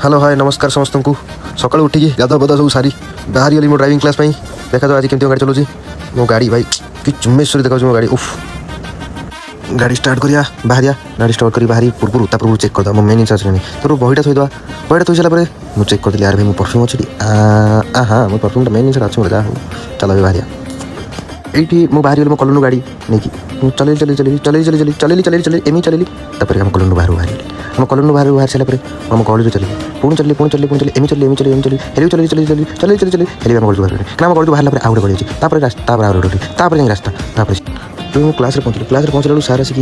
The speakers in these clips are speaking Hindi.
हेलो हाय नमस्कार समस्त को सकाल उठिकी गाधा बदा सब सारी बाहरी गली मो ड्राइविंग क्लास देखा आज केमती गाड़ी चलाऊँ मो गाड़ी भाई कि चुम्मेश्वरी देखा मो गाड़ी उफ गाड़ी स्टार्ट करिया बाहरिया गाड़ी स्टार्ट करी बाहरी पूर्व चेक करदा मो मेन इंचार्ज नहीं तो बहीटा थोड़ा बहीटा थोई सारा मुझे चेक करदी यार भाई मो परफ्यूम अच्छी हाँ मो परफ्यूम मेन इंचार्ज अच्छी जा चल बाहरिया ये मो बाहरी मो कलनु गाड़ी नहीं चल चल एम चलि आम कलनु बाहर बाहर आम कलनु बाहर बाहर सारापर आम गली चल पुणी चल एम चल हेली चल हेली आम गली बाहर आम गली बाहर आउ गली अच्छी आउ गली रास्ता जो क्लास पहुँचल सार आसिक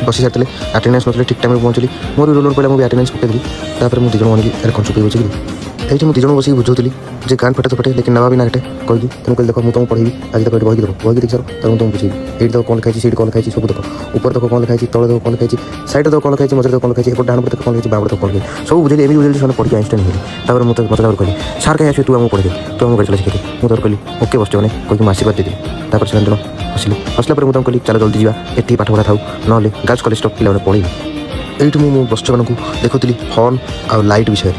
बसी सारी आटेडेन्स ना ठीक टाइम पहुँचली मोर रोल पड़ा मुझे आटेडेन्स पकड़ी मुझे मुझे अनिक अरे कौन चुप बचे ये मुझे दुज बस बुझौली जे गान फटे तो फटे लेकिन नवा भी ना हटे कही तुम कह देख मुझे पढ़ी आज तक बही देव बही देख सर तुम तुम बुझे ये देख कौन लिखाई सीट कौन लिखाई सब देख ऊपर देख कौन लिखाई तले देख कौन लिखाई साइड देख कौन लिखाई मझे कौन लिखाई डाण पर कौन लिखाई बाबड़ कौन लिखाई सब बुझे एमती बुझे से पढ़ी आइंस्टाइन होली मत कहली सार कहीं आस तू आमको पढ़े तू आम गाड़ी चला शिखे मुझे कहली ओके बस मैंने कहीं आशीर्वाद देदी से जन हसिले हसला मुझे कहली चल जल्दी जावा ये पाठ पढ़ा था ना गर्ल्स कॉलेज टप पिला पढ़ी ये मुझे बस मान देखुली हर्न आ लाइट विषय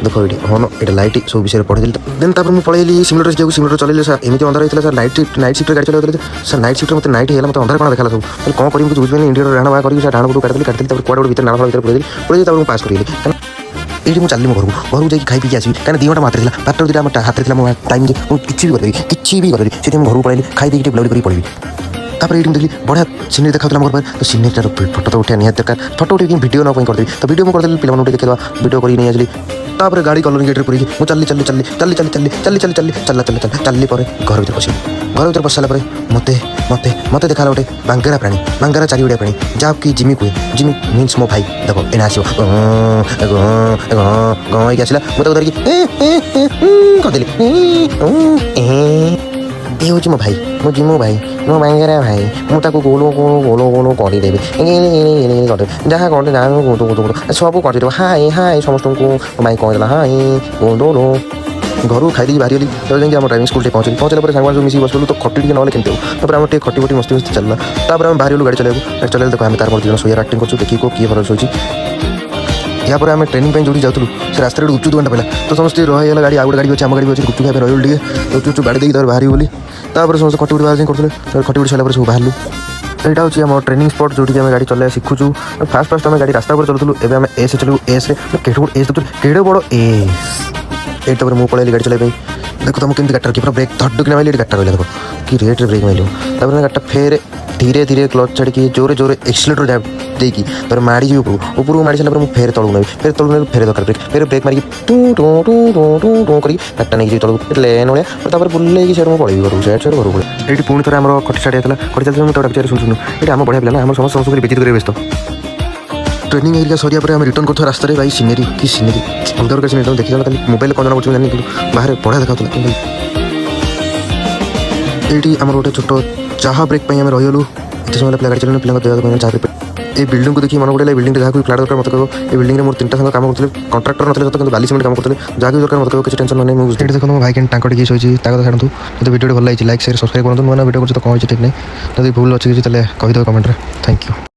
देख ये हर्न ये लाइट सब विषय पढ़ी देन मुझे पलैली सिमुलेटर जाऊँ सिमुलेटर चलैली सर एमती अंधार होता सर नाइट शिफ्ट गाड़ी चलाते सर नाइट शिफ्ट मतलब नाइट है मतलब अंधार कौन देखा सब कौन करी मुझे बुझे इंडिया डाण बाहर करी डाण पटू काटली कड़े गोटे नाला भर पूरी पास करी ये मुझे चलि मो घर जाकि खाई पी आसि कहीं 2 घंटा हाथ था पार्टनर दुटा हाथ था मो टाइम किसी भी करी से घर पलैली खाई देखिए बुलाबुली कर पढ़ी तापर ये देखली बढ़िया सीनरी देखा मोर तो सीनरीटार फोटो तो उठा निहत दरकार फोटो उठे वीडियो ना करदेवी तो वीडियो मुझे करदेली पे देखा वीडियो कर नहीं आसली तापर गाड़ी कॉलोनी गेट पूरी मुझे चल घर भर पशि घर भर पशा मत मत मत देखा गोटे बांगेरा प्राणी बांगेरा चारिगोड़िया प्राणी जहाँ कि जिमी कहे जिमी मीन्स मो भाई देख एना आस आसला मुझे धरिकी ये हूँ मो भाई मो जिमो भाई मो बांगेरा भाई मुझे गोलो गोलो गोलो करदेवी जहाँ कर सब करदे हाय हाय समस्त को माई कहला हाय गोलो घर खाई बाहरी गली तो जाकि ड्राइविंग स्कूल पहुँचला सांग मिसी बसलु तो खटी टे ना केमती हो आम खटी फटी मस्ती मस्ती चलना आम बाहरी गलु गाड़ी चलाइबू देखो आम तार मोर 2 जन सोया एक्टिंग कर देखिए किए भर शोची यापर आम ट्रेनिंग जो जाऊँ से रास्ते गुपचुप दुकान पड़ा तो समस्त रहीगला गाड़ी आउ गाड़ी अच्छी आम गाड़ी अच्छी गुपचुप खाई रही टे तो चुपचुप गाड़ी देखिए बाहरी बोली समस्त खटी बाहर करते खटी सारा सब बाहर यहाँ हूँ आम ट्रेनिंग स्पॉट जो गाड़ी चलाया शिखुचु फास्ट आम गाड़ी रास्ता पर चलूँ एवं आम एस चलू एस एस केड़ बड़ एस एट मुझे पलैली गाड़ी चलाई देखो तुम केमती गाड़ी पूरा ब्रेक धड़क मारे गाड़ी रहा देखो कि रेट ब्रेक मारे गाड़ी फेर धीरे धीरे क्लच छाड़ी जोरे जोरे एक्सीलेटर देकी माड़ी ऊपर माड़ी सारा फेर तलू ना फेर दरकार ब्रेक फेर ब्रेक मारिक टू टू टू टू टू टू कर गाड़ीटा नहीं तलू लेन भाया बुलेगी से पलैबी घर से घर पड़े ये पुणी थे आम खटी स्टार्ट होता खटी चलते मुझे डाक्टर शुणु ये आम बढ़िया पिला आम समस्त बेजित कर व्यस्त ट्रेनिंग एरिया सरिया पर रिटर्न कर रास्ते भाई सीनेरी कि सीनेरी अलग अलग सीनेरी देखी खाली मोबाइल कौन जन जानी कि बाहर बढ़िया देखा ये आम गोटे छोट चाह ब्रेक आम रहीगलु एत समय पिला गाड़ी चलने पिला देवा चाह ब्रेक ये बिल्डिंग को देखिए मन पड़ा बिल्डिंग जहाँ फ्लाट दरकार मत कह ये बिल्डिंग में मोर 3टा साल काम करते कंट्राक्टर ना तो बाली सिमेंट काम करते जहाँ भी दरकार मत कह किसी टेंशन नहीं मुझे देखो मो भाई टाँग टे शोची छाड़ू तो वीडियो भल लगी लाइक शेयर सब्सक्राइब करूँ नुआ वीडियो कर ठीक नहीं जब भूल अच्छी कहीदेव कमेंट थैंक यू।